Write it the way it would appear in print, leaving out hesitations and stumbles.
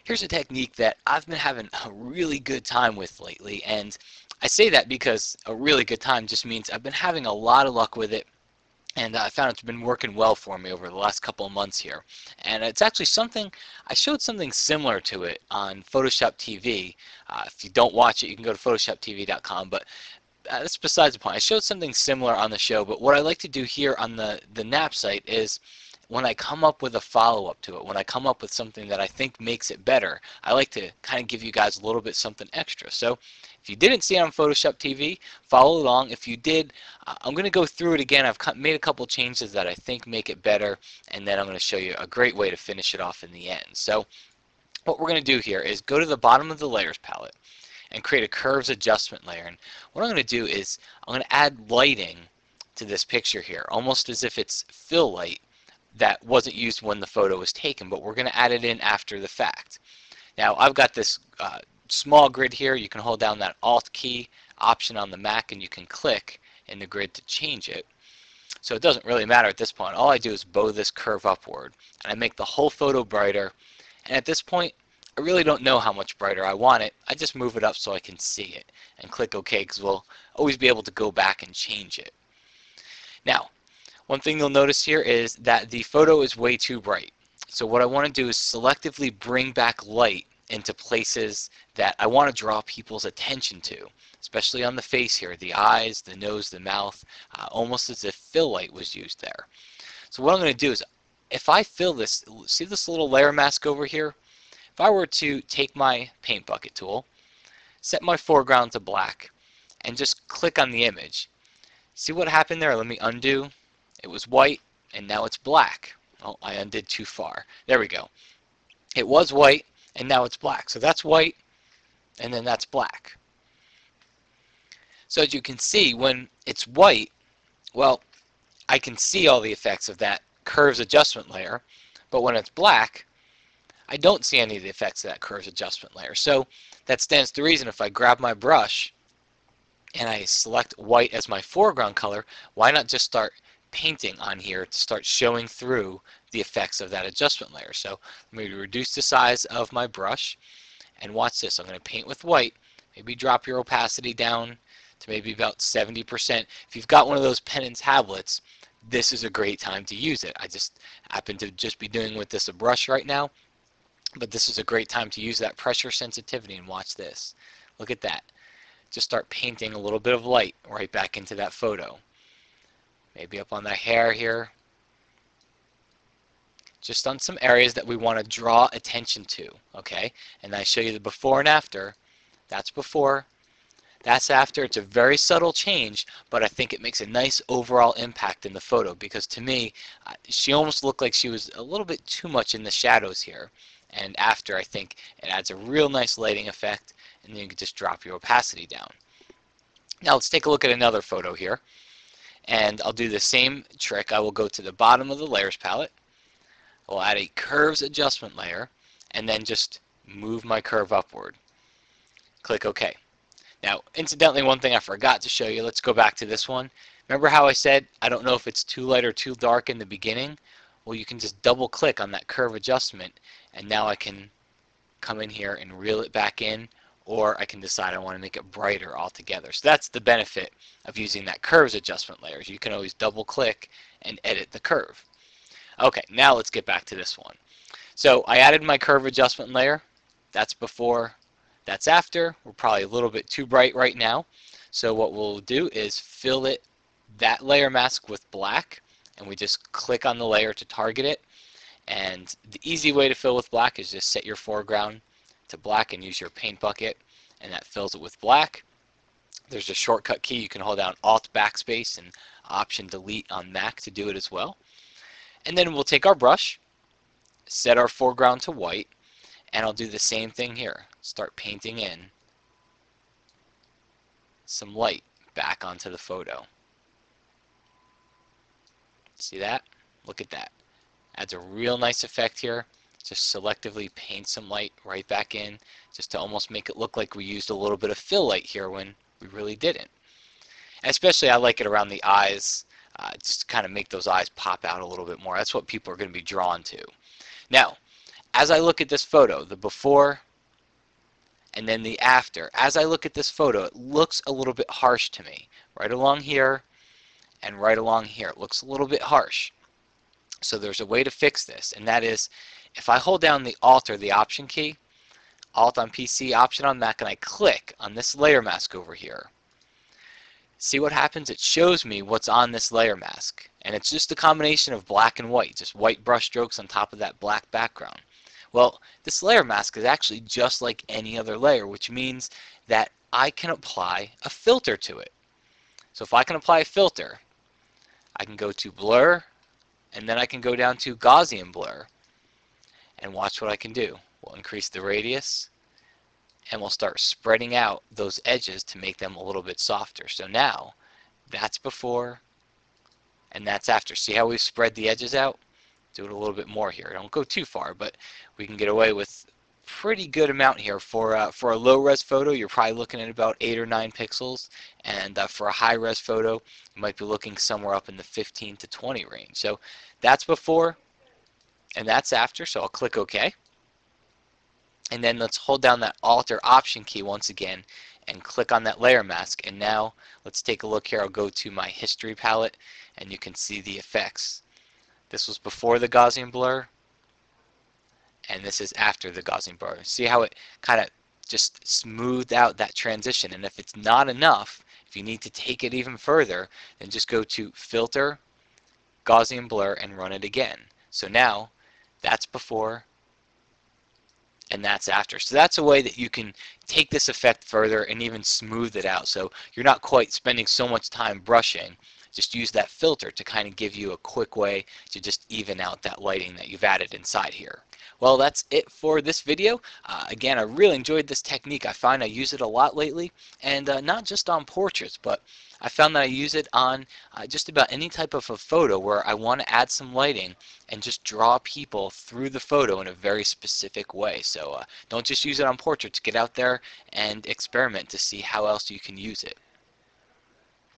Here's a technique that I've been having a really good time with lately, and I say that because a really good time just means I've been having a lot of luck with it, and I found it's been working well for me over the last couple of months here. And it's actually something, I showed something similar to it on Photoshop TV. If you don't watch it, you can go to photoshoptv.com, but that's besides the point. I showed something similar on the show, but what I like to do here on the NAP site is when I come up with a follow-up to it, when I come up with something that I think makes it better, I like to kind of give you guys a little bit something extra. So if you didn't see it on Photoshop TV, follow along. If you did, I'm going to go through it again. I've made a couple changes that I think make it better, and then I'm going to show you a great way to finish it off in the end. So what we're going to do here is go to the bottom of the layers palette and create a curves adjustment layer. And what I'm going to do is I'm going to add lighting to this picture here, almost as if it's fill light that wasn't used when the photo was taken, but we're going to add it in after the fact. Now I've got this small grid here. You can hold down that Alt key option on the Mac and you can click in the grid to change it. So it doesn't really matter at this point. All I do is bow this curve upward and I make the whole photo brighter, and at this point I really don't know how much brighter I want it. I just move it up so I can see it and click OK, because we'll always be able to go back and change it. Now one thing you'll notice here is that the photo is way too bright. So what I want to do is selectively bring back light into places that I want to draw people's attention to, especially on the face here, the eyes, the nose, the mouth, almost as if fill light was used there. So what I'm going to do is, if I fill this, see this little layer mask over here? If I were to take my paint bucket tool, set my foreground to black, and just click on the image, see what happened there? Let me undo. It was white and now it's black. Oh, I undid too far. There we go. It was white and now it's black. So that's white and then that's black. So as you can see, when it's white, well, I can see all the effects of that curves adjustment layer, but when it's black, I don't see any of the effects of that curves adjustment layer. So that stands to reason, if I grab my brush and I select white as my foreground color, why not just start painting on here to start showing through the effects of that adjustment layer. So I'm going to reduce the size of my brush, and watch this. I'm going to paint with white. Maybe drop your opacity down to maybe about 70%. If you've got one of those pen and tablets, this is a great time to use it. I just happen to just be doing with this a brush right now, but this is a great time to use that pressure sensitivity. And watch this. Look at that. Just start painting a little bit of light right back into that photo. Maybe up on the hair here. Just on some areas that we want to draw attention to, okay? And I show you the before and after. That's before, that's after. It's a very subtle change, but I think it makes a nice overall impact in the photo, because to me, she almost looked like she was a little bit too much in the shadows here. And after, I think it adds a real nice lighting effect, and then you can just drop your opacity down. Now let's take a look at another photo here. And I'll do the same trick. I will go to the bottom of the layers palette. I'll add a curves adjustment layer and then just move my curve upward. Click OK. Now, incidentally, one thing I forgot to show you, let's go back to this one. Remember how I said I don't know if it's too light or too dark in the beginning? Well, you can just double click on that curve adjustment, and now I can come in here and reel it back in, or I can decide I want to make it brighter altogether. So that's the benefit of using that curves adjustment layers. You can always double click and edit the curve. Okay, now let's get back to this one. So I added my curve adjustment layer. That's before, that's after. We're probably a little bit too bright right now. So what we'll do is fill it, that layer mask, with black, and we just click on the layer to target it. And the easy way to fill with black is just set your foreground to black and use your paint bucket, and that fills it with black. There's a shortcut key. You can hold down Alt Backspace and Option Delete on Mac to do it as well. And then we'll take our brush, set our foreground to white, and I'll do the same thing here. Start painting in some light back onto the photo. See that? Look at that. Adds a real nice effect here. Just selectively paint some light right back in, just to almost make it look like we used a little bit of fill light here when we really didn't. And especially I like it around the eyes, just to kind of make those eyes pop out a little bit more. That's what people are going to be drawn to. Now, as I look at this photo, the before and then the after, as I look at this photo, it looks a little bit harsh to me. Right along here and right along here. It looks a little bit harsh. So there's a way to fix this, and that is if I hold down the Alt or the Option key, Alt on PC, Option on Mac, and I click on this layer mask over here, see what happens? It shows me what's on this layer mask, and it's just a combination of black and white, just white brush strokes on top of that black background. Well, this layer mask is actually just like any other layer, which means that I can apply a filter to it. So if I can apply a filter, I can go to Blur, and then I can go down to Gaussian Blur, and watch what I can do. We'll increase the radius, and we'll start spreading out those edges to make them a little bit softer. So now, that's before, and that's after. See how we've spread the edges out? Do it a little bit more here. Don't go too far, but we can get away with pretty good amount here. For a low-res photo, you're probably looking at about 8 or 9 pixels, and for a high-res photo, you might be looking somewhere up in the 15 to 20 range. So that's before, and that's after, so I'll click OK. And then let's hold down that Alt or Option key once again and click on that layer mask. And now let's take a look here. I'll go to my history palette, and you can see the effects. This was before the Gaussian blur, and this is after the Gaussian blur. See how it kind of just smoothed out that transition. And if it's not enough, if you need to take it even further, then just go to Filter, Gaussian blur, and run it again. So now that's before and that's after. So that's a way that you can take this effect further and even smooth it out. So you're not quite spending so much time brushing. Just use that filter to kind of give you a quick way to just even out that lighting that you've added inside here. Well, that's it for this video. Again, I really enjoyed this technique. I find I use it a lot lately, and not just on portraits, but I found that I use it on just about any type of a photo where I want to add some lighting and just draw people through the photo in a very specific way. So don't just use it on portraits. Get out there and experiment to see how else you can use it.